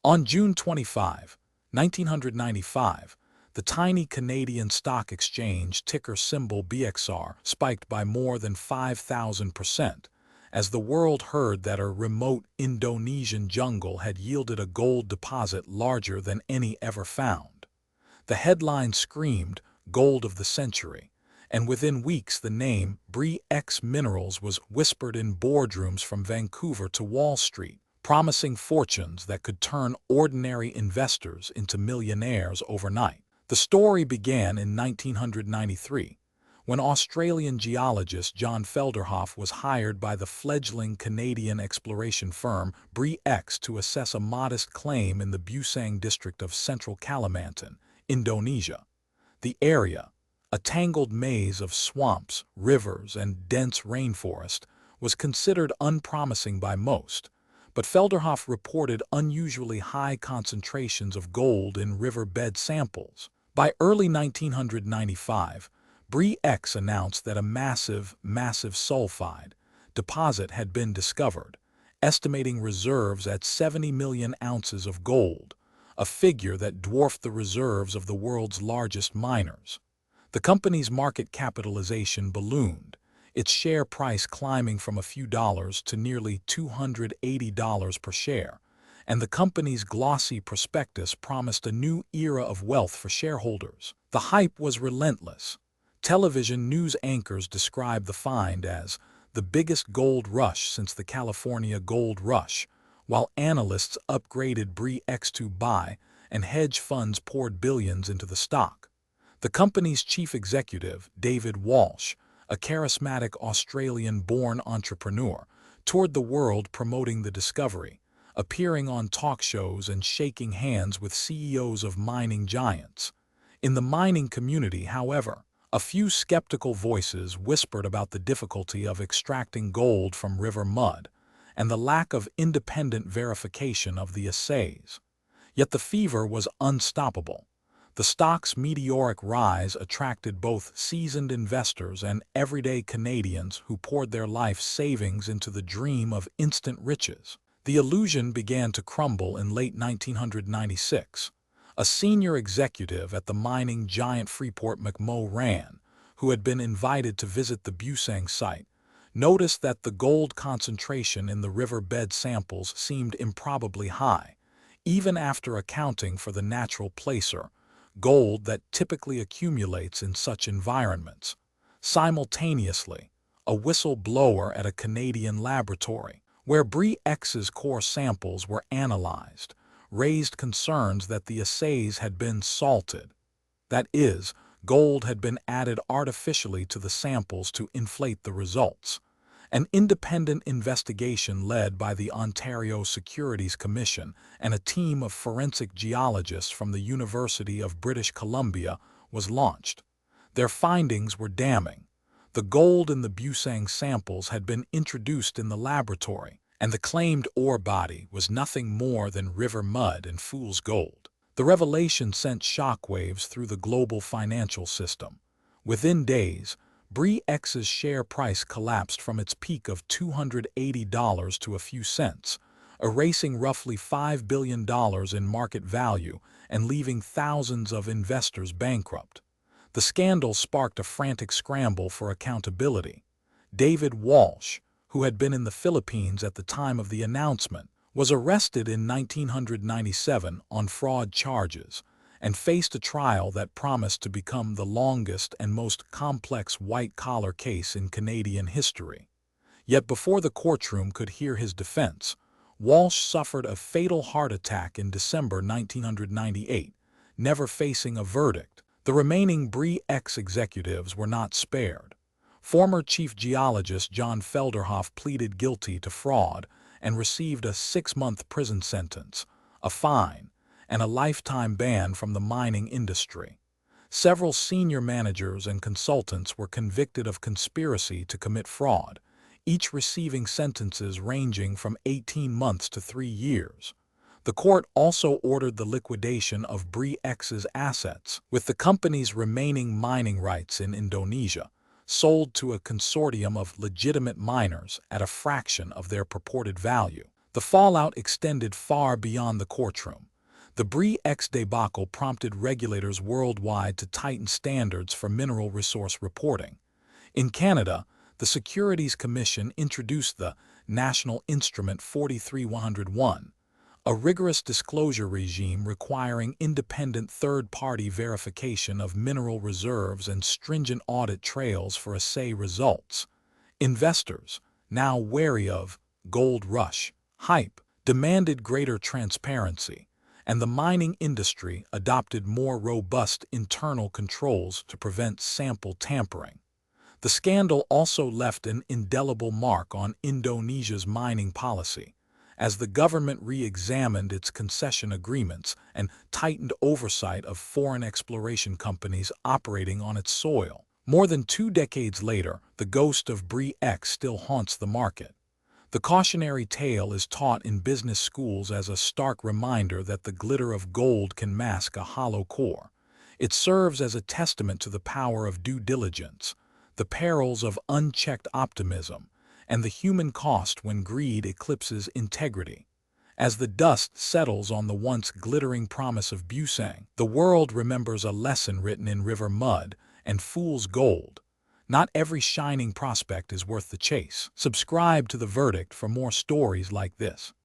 On June 25, 1995, the tiny Canadian stock exchange ticker symbol BXR spiked by more than 5,000% as the world heard that a remote Indonesian jungle had yielded a gold deposit larger than any ever found. The headline screamed, "Gold of the Century," and within weeks the name Bre-X Minerals was whispered in boardrooms from Vancouver to Wall Street, promising fortunes that could turn ordinary investors into millionaires overnight. The story began in 1993, when Australian geologist John Felderhoff was hired by the fledgling Canadian exploration firm Bre-X to assess a modest claim in the Busang district of central Kalimantan, Indonesia. The area, a tangled maze of swamps, rivers, and dense rainforest, was considered unpromising by most, but Felderhoff reported unusually high concentrations of gold in riverbed samples. By early 1995, Bre-X announced that a massive sulfide deposit had been discovered, estimating reserves at 70 million ounces of gold, a figure that dwarfed the reserves of the world's largest miners. The company's market capitalization ballooned, its share price climbing from a few dollars to nearly $280 per share, and the company's glossy prospectus promised a new era of wealth for shareholders. The hype was relentless. Television news anchors described the find as the biggest gold rush since the California Gold Rush, while analysts upgraded Bre-X to buy and hedge funds poured billions into the stock. The company's chief executive, David Walsh, a charismatic Australian-born entrepreneur, toured the world promoting the discovery, appearing on talk shows and shaking hands with CEOs of mining giants. In the mining community, however, a few skeptical voices whispered about the difficulty of extracting gold from river mud and the lack of independent verification of the assays. Yet the fever was unstoppable. The stock's meteoric rise attracted both seasoned investors and everyday Canadians who poured their life savings into the dream of instant riches. The illusion began to crumble in late 1996. A senior executive at the mining giant Freeport-McMoRan, who had been invited to visit the Busang site, noticed that the gold concentration in the riverbed samples seemed improbably high, even after accounting for the natural placer, gold that typically accumulates in such environments. Simultaneously, a whistle-blower at a Canadian laboratory, where Bre-X's core samples were analyzed, raised concerns that the assays had been salted. That is, gold had been added artificially to the samples to inflate the results. An independent investigation led by the Ontario Securities Commission and a team of forensic geologists from the University of British Columbia was launched. Their findings were damning. The gold in the Busang samples had been introduced in the laboratory, and the claimed ore body was nothing more than river mud and fool's gold. The revelation sent shockwaves through the global financial system. Within days, Bre-X's share price collapsed from its peak of $280 to a few cents, erasing roughly $5 billion in market value and leaving thousands of investors bankrupt. The scandal sparked a frantic scramble for accountability. David Walsh, who had been in the Philippines at the time of the announcement, was arrested in 1997 on fraud charges and faced a trial that promised to become the longest and most complex white-collar case in Canadian history. Yet before the courtroom could hear his defense, Walsh suffered a fatal heart attack in December 1998, never facing a verdict. The remaining Bre-X executives were not spared. Former chief geologist John Felderhoff pleaded guilty to fraud and received a 6-month prison sentence, a fine, and a lifetime ban from the mining industry. Several senior managers and consultants were convicted of conspiracy to commit fraud, each receiving sentences ranging from 18 months to 3 years. The court also ordered the liquidation of Bre-X's assets, with the company's remaining mining rights in Indonesia sold to a consortium of legitimate miners at a fraction of their purported value. The fallout extended far beyond the courtroom. The Bre-X debacle prompted regulators worldwide to tighten standards for mineral resource reporting. In Canada, the Securities Commission introduced the National Instrument 43101, a rigorous disclosure regime requiring independent third-party verification of mineral reserves and stringent audit trails for assay results. Investors, now wary of gold rush hype, demanded greater transparency, and the mining industry adopted more robust internal controls to prevent sample tampering. The scandal also left an indelible mark on Indonesia's mining policy, as the government re-examined its concession agreements and tightened oversight of foreign exploration companies operating on its soil. More than 2 decades later, the ghost of Bre-X still haunts the market. The cautionary tale is taught in business schools as a stark reminder that the glitter of gold can mask a hollow core. It serves as a testament to the power of due diligence, the perils of unchecked optimism, and the human cost when greed eclipses integrity. As the dust settles on the once glittering promise of Busang, the world remembers a lesson written in river mud and fool's gold. Not every shining prospect is worth the chase. Subscribe to The Verdict for more stories like this.